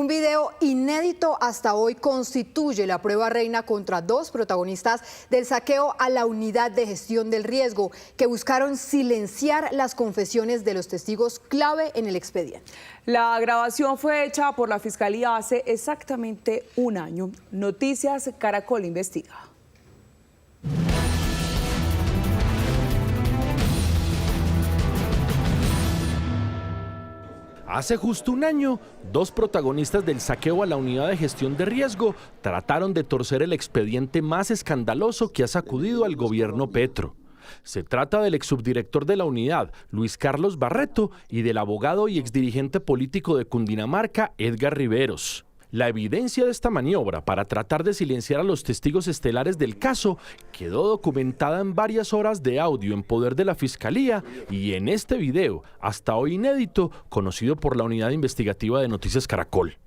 video inédito hasta hoy constituye la prueba reina contra dos protagonistas del saqueo a la unidad de gestión del riesgo, que buscaron silenciar las confesiones de los testigos clave en el expediente. La grabación fue hecha por la Fiscalía hace exactamente un año. Noticias Caracol investiga. Hace justo un año, dos protagonistas del saqueo a la unidad de gestión de riesgo trataron de torcer el expediente más escandaloso que ha sacudido al gobierno Petro. Se trata del exsubdirector de la unidad, Luis Carlos Barreto, y del abogado y exdirigente político de Cundinamarca, Edgar Riveros. La evidencia de esta maniobra para tratar de silenciar a los testigos estelares del caso quedó documentada en varias horas de audio en poder de la Fiscalía y en este video, hasta hoy inédito, conocido por la unidad investigativa de Noticias Caracol.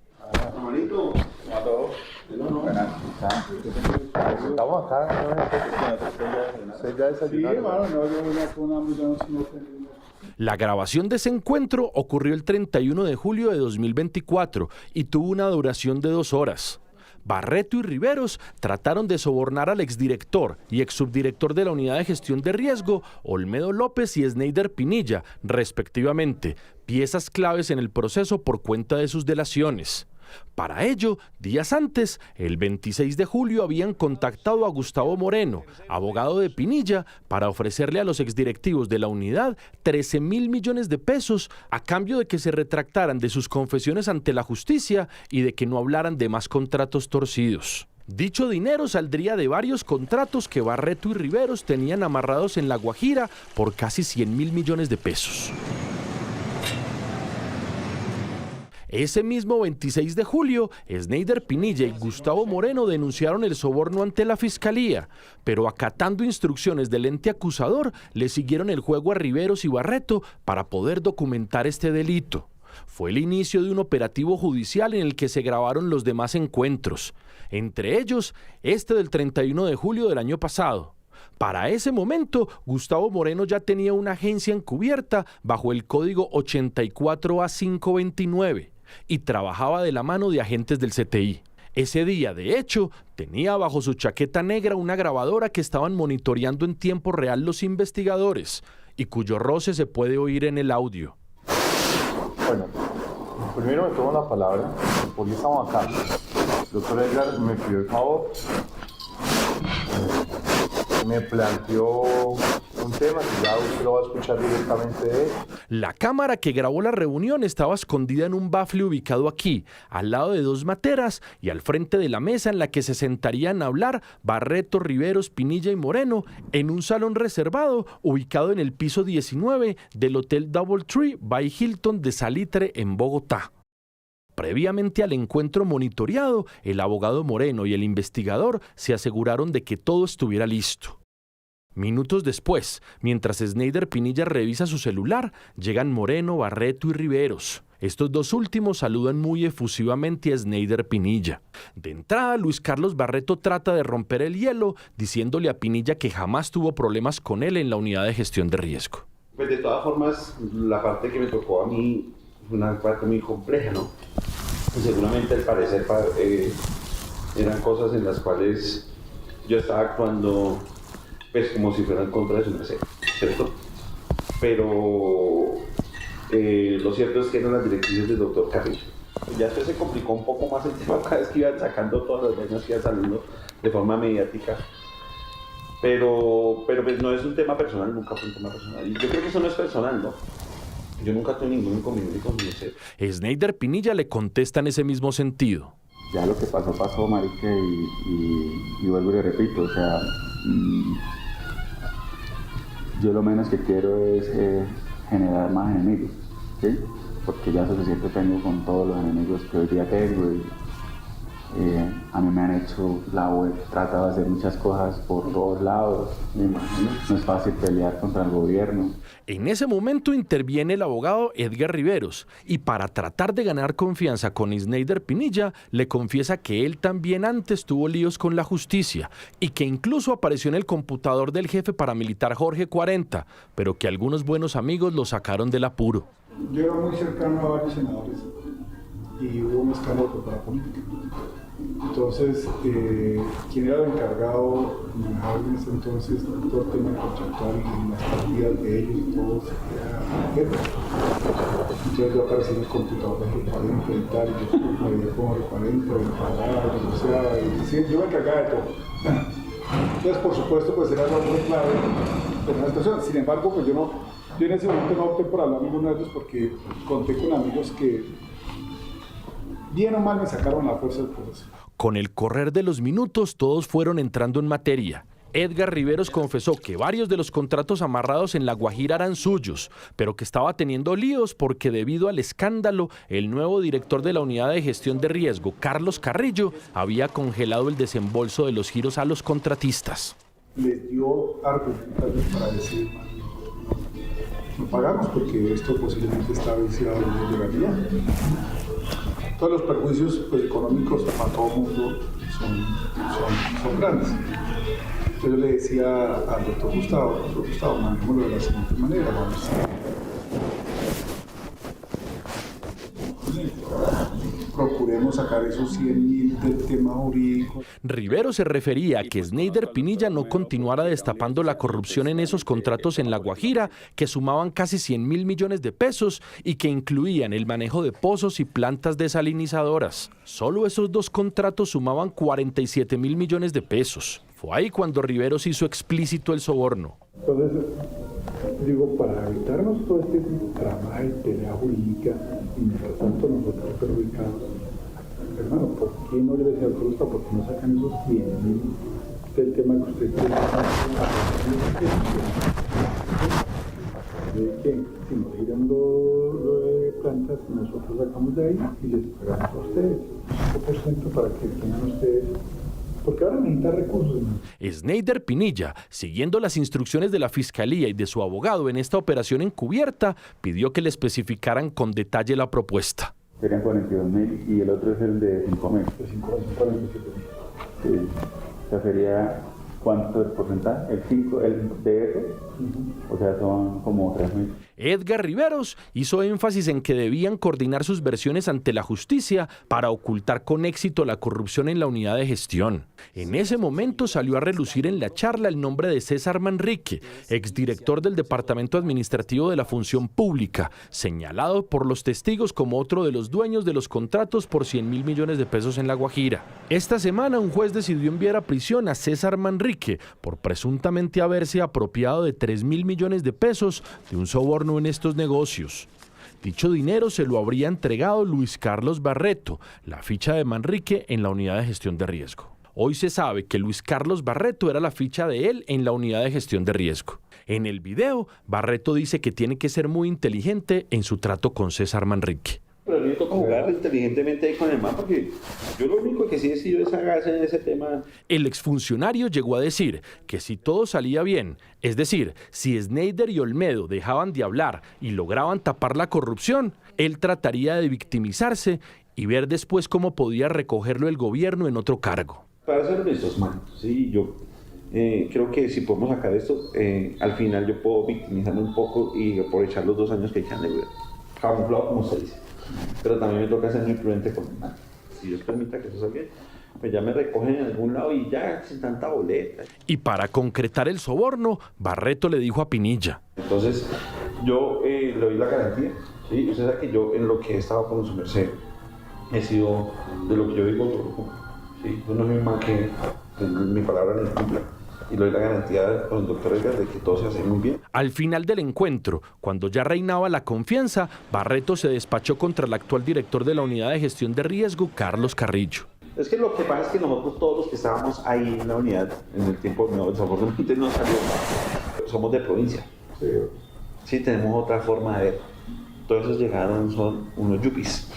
La grabación de ese encuentro ocurrió el 31 de julio de 2024 y tuvo una duración de 2 horas. Barreto y Riveros trataron de sobornar al exdirector y exsubdirector de la unidad de gestión de riesgo, Olmedo López y Sneider Pinilla, respectivamente, piezas claves en el proceso por cuenta de sus delaciones. Para ello, días antes, el 26 de julio, habían contactado a Gustavo Moreno, abogado de Pinilla, para ofrecerle a los exdirectivos de la unidad 13.000 millones de pesos a cambio de que se retractaran de sus confesiones ante la justicia y de que no hablaran de más contratos torcidos. Dicho dinero saldría de varios contratos que Barreto y Riveros tenían amarrados en La Guajira por casi 100.000 millones de pesos. Ese mismo 26 de julio, Sneider Pinilla y Gustavo Moreno denunciaron el soborno ante la Fiscalía, pero acatando instrucciones del ente acusador, le siguieron el juego a Riveros y Barreto para poder documentar este delito. Fue el inicio de un operativo judicial en el que se grabaron los demás encuentros, entre ellos este del 31 de julio del año pasado. Para ese momento, Gustavo Moreno ya tenía una agencia encubierta bajo el código 84A529 y trabajaba de la mano de agentes del CTI. Ese día, de hecho, tenía bajo su chaqueta negra una grabadora que estaban monitoreando en tiempo real los investigadores y cuyo roce se puede oír en el audio. Bueno, primero me tomo la palabra, porque estamos acá. Doctor Edgar me pidió el favor, me planteó un tema que ya usted lo va a escuchar directamente de él. La cámara que grabó la reunión estaba escondida en un bafle ubicado aquí, al lado de 2 materas y al frente de la mesa en la que se sentarían a hablar Barreto, Riveros, Pinilla y Moreno, en un salón reservado ubicado en el piso 19 del Hotel DoubleTree by Hilton de Salitre en Bogotá. Previamente al encuentro monitoreado, el abogado Moreno y el investigador se aseguraron de que todo estuviera listo. Minutos después, mientras Sneider Pinilla revisa su celular, llegan Moreno, Barreto y Riveros. Estos dos últimos saludan muy efusivamente a Sneider Pinilla. De entrada, Luis Carlos Barreto trata de romper el hielo, diciéndole a Pinilla que jamás tuvo problemas con él en la unidad de gestión de riesgo. Pues de todas formas, la parte que me tocó a mí fue una parte muy compleja, ¿no? Y seguramente al parecer eran cosas en las cuales yo estaba actuando pues como si fuera en contra de su merced, ¿cierto? Pero lo cierto es que eran las directrices del doctor Carrillo. Ya después se complicó un poco más el tema cada vez que iban sacando todas las vainas que iban saliendo de forma mediática. Pero pues no es un tema personal, nunca fue un tema personal. Y yo creo que eso no es personal, ¿no? Yo nunca tuve ningún inconveniente con mi merced. Sneider Pinilla le contesta en ese mismo sentido. Ya lo que pasó, pasó, marica, y vuelvo y le repito, o sea, yo lo menos que quiero es generar más enemigos, ¿sí? Porque ya suficiente tengo con todos los enemigos que hoy día tengo y a mí me han hecho la web, tratado de hacer muchas cosas por todos lados, me imagino, no es fácil pelear contra el gobierno. En ese momento interviene el abogado Edgar Riveros y para tratar de ganar confianza con Sneider Pinilla le confiesa que él también antes tuvo líos con la justicia y que incluso apareció en el computador del jefe paramilitar Jorge 40, pero que algunos buenos amigos lo sacaron del apuro. Yo era muy cercano a varios senadores y hubo un escándalo por parapolítica. Entonces, quien era el encargado de manejar en ese entonces todo el tema contractual y las partidas de ellos y todo, era jefe. Entonces yo aparecí en el computador de G40 y tal, y yo me veía como G40, o sea, yo me encargaba de todo. Entonces, por supuesto, pues era el hombre clave en una situación. Sin embargo, pues yo en ese momento no opté por hablar con ninguno de ellos porque conté con amigos que bien o mal me sacaron la fuerza del proceso. Con el correr de los minutos, todos fueron entrando en materia. Edgar Riveros confesó que varios de los contratos amarrados en La Guajira eran suyos, pero que estaba teniendo líos porque debido al escándalo, el nuevo director de la Unidad de Gestión de Riesgo, Carlos Carrillo, había congelado el desembolso de los giros a los contratistas. Les dio argumentos para decir, no pagamos porque esto posiblemente está viciado de legalidad. Todos los perjuicios pues, económicos para todo el mundo son grandes. Entonces yo le decía al doctor Gustavo, manejémoslo de la siguiente manera, procuremos sacar esos 100.000 del tema jurídico. Riveros se refería a que Sneider Pinilla no continuara destapando la corrupción en esos contratos en La Guajira, que sumaban casi 100.000 millones de pesos y que incluían el manejo de pozos y plantas desalinizadoras. Solo esos dos contratos sumaban 47.000 millones de pesos. Fue ahí cuando Riveros hizo explícito el soborno. Entonces, digo, para evitarnos todo este trama y pelea jurídica, y mientras tanto nosotros perjudicados, hermano, ¿por qué no le decía al Frusta, por qué no sacan esos 100.000 del tema que usted quiere? ¿De qué? Si nos giran lo de plantas, nosotros sacamos de ahí y les pagamos a ustedes 5% para que tengan ustedes. Porque ahora necesita recursos. Sneider Pinilla, siguiendo las instrucciones de la Fiscalía y de su abogado en esta operación encubierta, pidió que le especificaran con detalle la propuesta. Serían 42.000 y el otro es el de 5.000. De 5.000. Sí. O sea, sería, ¿cuánto es el porcentaje? ¿El 5 de eso? O sea, son como 3.000. Edgar Riveros hizo énfasis en que debían coordinar sus versiones ante la justicia para ocultar con éxito la corrupción en la unidad de gestión. En ese momento salió a relucir en la charla el nombre de César Manrique, exdirector del Departamento Administrativo de la Función Pública, señalado por los testigos como otro de los dueños de los contratos por 100.000 millones de pesos en La Guajira. Esta semana un juez decidió enviar a prisión a César Manrique por presuntamente haberse apropiado de 3.000 millones de pesos de un soborno en estos negocios. Dicho dinero se lo habría entregado Luis Carlos Barreto, la ficha de Manrique en la unidad de gestión de riesgo. Hoy se sabe que Luis Carlos Barreto era la ficha de él en la unidad de gestión de riesgo. En el video, Barreto dice que tiene que ser muy inteligente en su trato con César Manrique. Pero a mí me toca jugar inteligentemente ahí con el man, porque yo lo único que sí he sido es agarrarse en ese tema. El exfuncionario llegó a decir que si todo salía bien, es decir, si Sneider y Olmedo dejaban de hablar y lograban tapar la corrupción, él trataría de victimizarse y ver después cómo podía recogerlo el gobierno en otro cargo. Para ser honestos, man, sí, yo creo que si podemos sacar esto, al final yo puedo victimizarme un poco y aprovechar los 2 años que echan de vida. Camuflado, como se dice. Pero también me toca ser muy prudente con el man. Si Dios permita que eso salga bien, pues ya me recogen en algún lado y ya sin tanta boleta. Y para concretar el soborno, Barreto le dijo a Pinilla. Entonces, yo le doy la garantía, ¿sí? Usted sabe que yo en lo que he estado con su merced, he sido de lo que yo digo todo, ¿sí? Yo no soy un man que mi palabra no cumpla. Y le doy la garantía con el doctor Edgar de que todo se hace muy bien. Al final del encuentro, cuando ya reinaba la confianza, Barreto se despachó contra el actual director de la unidad de gestión de riesgo, Carlos Carrillo. Es que lo que pasa es que nosotros todos los que estábamos ahí en la unidad, en el tiempo, desafortunadamente no salió, somos de provincia. Sí, tenemos otra forma de ver. Todos esos llegaron, son unos yupis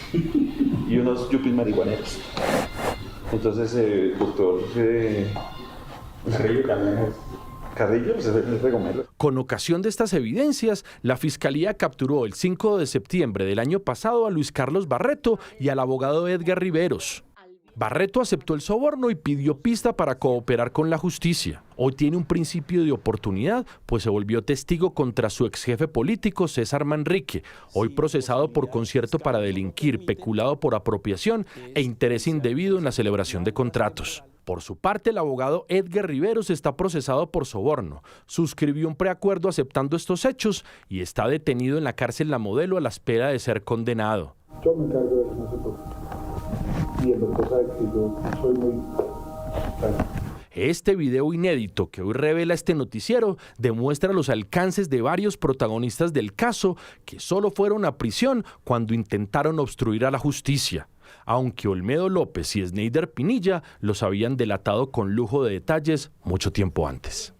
y unos yupis marihuaneros. Entonces, doctor... Carrillo también es. Carrillo es el regomelo. Con ocasión de estas evidencias, la Fiscalía capturó el 5 de septiembre del año pasado a Luis Carlos Barreto y al abogado Edgar Riveros. Barreto aceptó el soborno y pidió pista para cooperar con la justicia. Hoy tiene un principio de oportunidad, pues se volvió testigo contra su ex jefe político César Manrique, hoy procesado por concierto para delinquir, peculado por apropiación e interés indebido en la celebración de contratos. Por su parte, el abogado Edgar Riveros está procesado por soborno. Suscribió un preacuerdo aceptando estos hechos y está detenido en la cárcel La Modelo a la espera de ser condenado. Yo me encargo de que no se toque. Y el doctor sabe que yo soy muy... Este video inédito que hoy revela este noticiero demuestra los alcances de varios protagonistas del caso que solo fueron a prisión cuando intentaron obstruir a la justicia, aunque Olmedo López y Sneider Pinilla los habían delatado con lujo de detalles mucho tiempo antes.